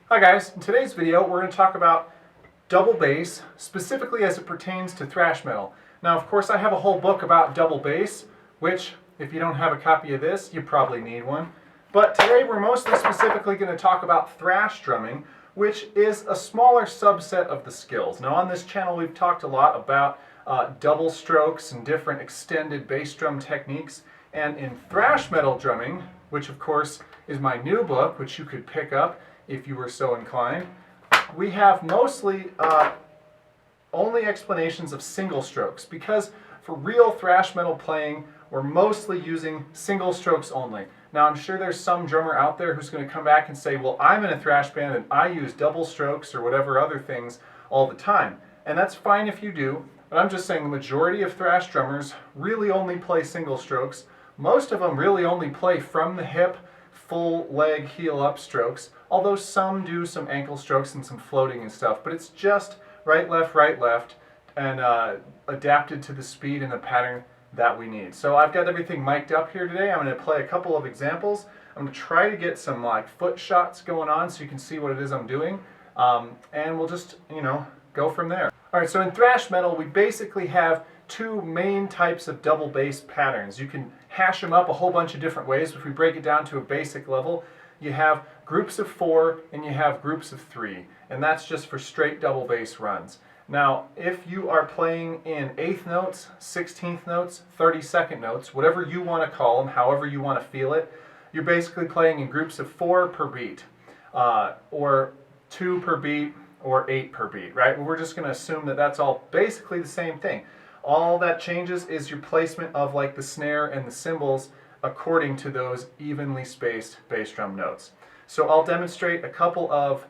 Hi guys, in today's video we're going to talk about double bass, specifically as it pertains to thrash metal. Now of course I have a whole book about double bass, which if you don't have a copy of this, you probably need one. But today we're mostly specifically going to talk about thrash drumming, which is a smaller subset of the skills. Now on this channel we've talked a lot about double strokes and different extended bass drum techniques. And in thrash metal drumming, which of course is my new book, which you could pick up if you were so inclined, we have mostly only explanations of single strokes, because for real thrash metal playing we're mostly using single strokes only. Now I'm sure there's some drummer out there who's going to come back and say, well, I'm in a thrash band and I use double strokes or whatever other things all the time. And that's fine if you do, but I'm just saying the majority of thrash drummers really only play single strokes. Most of them really only play from the hip, full leg, heel up strokes, although some do some ankle strokes and some floating and stuff, but it's just right, left, and adapted to the speed and the pattern that we need. So I've got everything mic'd up here today. I'm going to play a couple of examples. I'm going to try to get some foot shots going on so you can see what it is I'm doing, and we'll just, go from there. Alright, so in thrash metal we basically have two main types of double bass patterns. You can hash them up a whole bunch of different ways. If we break it down to a basic level, you have groups of 4 and you have groups of 3, and that's just for straight double bass runs. Now if you are playing in 1/8 notes, 16th notes, 32nd notes, whatever you want to call them, however you want to feel it, you're basically playing in groups of 4 per beat, or 2 per beat, or 8 per beat, right? We're just going to assume that that's all basically the same thing. All that changes is your placement of the snare and the cymbals according to those evenly spaced bass drum notes. So I'll demonstrate a couple of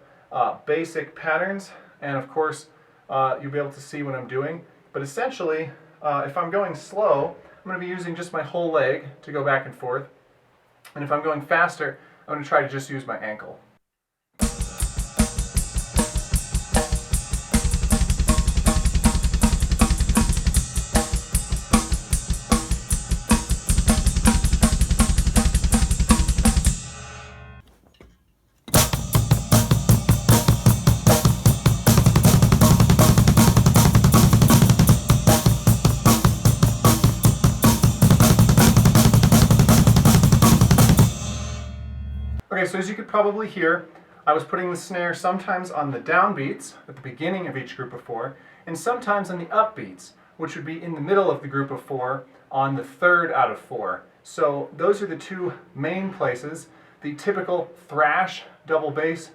basic patterns, and of course you'll be able to see what I'm doing. But essentially, if I'm going slow, I'm going to be using just my whole leg to go back and forth. And if I'm going faster, I'm going to try to just use my ankle. Okay, so as you could probably hear, I was putting the snare sometimes on the downbeats at the beginning of each group of 4, and sometimes on the upbeats, which would be in the middle of the group of 4 on the 3rd out of 4. So those are the two main places. The typical thrash double bass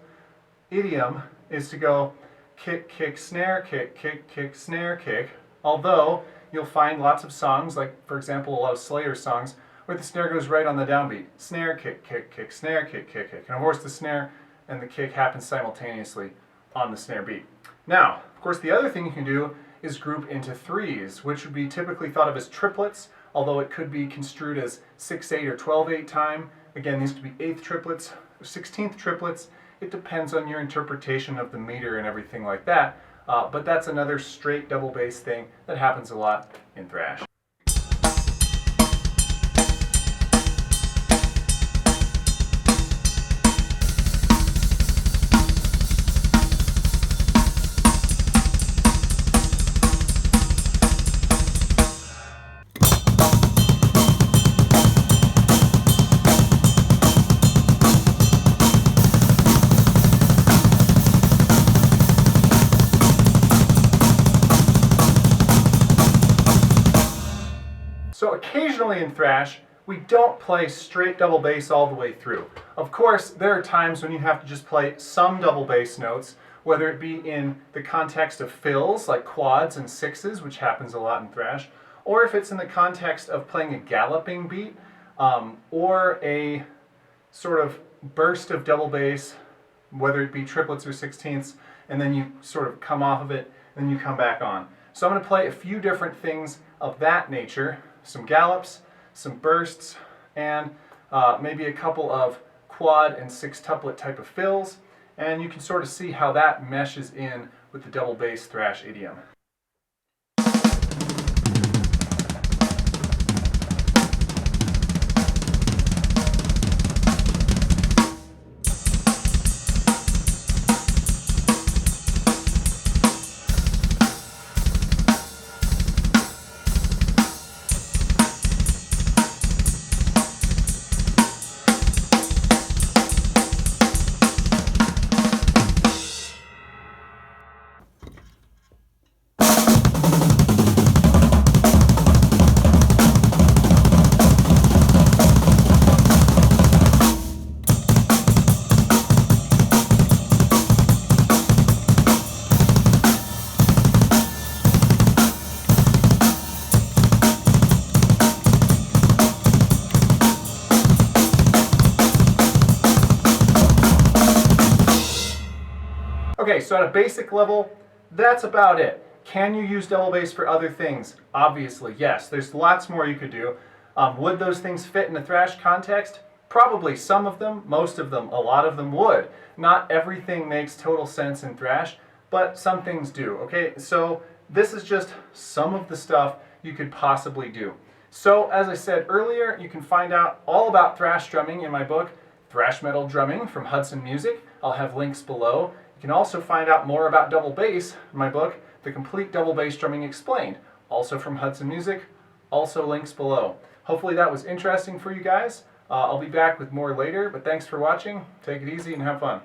idiom is to go kick, kick, snare, kick, kick, kick, snare, kick, although you'll find lots of songs, like for example a lot of Slayer songs, where the snare goes right on the downbeat. Snare, kick, kick, kick, snare, kick, kick, kick. And of course the snare and the kick happen simultaneously on the snare beat. Now, of course the other thing you can do is group into 3s, which would be typically thought of as triplets, although it could be construed as 6/8 or 12/8 time. Again, these could be 8th triplets, or 16th triplets. It depends on your interpretation of the meter and everything like that. But that's another straight double bass thing that happens a lot in thrash. So occasionally in thrash, we don't play straight double bass all the way through. Of course, there are times when you have to just play some double bass notes, whether it be in the context of fills, like quads and 6s, which happens a lot in thrash, or if it's in the context of playing a galloping beat, or a sort of burst of double bass, whether it be triplets or 16ths, and then you sort of come off of it, and then you come back on. So I'm going to play a few different things of that nature. Some gallops, some bursts, and maybe a couple of quad and 6-tuplet type of fills, and you can sort of see how that meshes in with the double bass thrash idiom. Okay, so at a basic level, that's about it. Can you use double bass for other things? Obviously, yes. There's lots more you could do. Would those things fit in a thrash context? Probably some of them, most of them, a lot of them would. Not everything makes total sense in thrash, but some things do, okay? So this is just some of the stuff you could possibly do. So as I said earlier, you can find out all about thrash drumming in my book, Thrash Metal Drumming from Hudson Music. I'll have links below. You can also find out more about double bass in my book, The Complete Double Bass Drumming Explained, also from Hudson Music, also links below. Hopefully that was interesting for you guys. I'll be back with more later, but thanks for watching. Take it easy and have fun.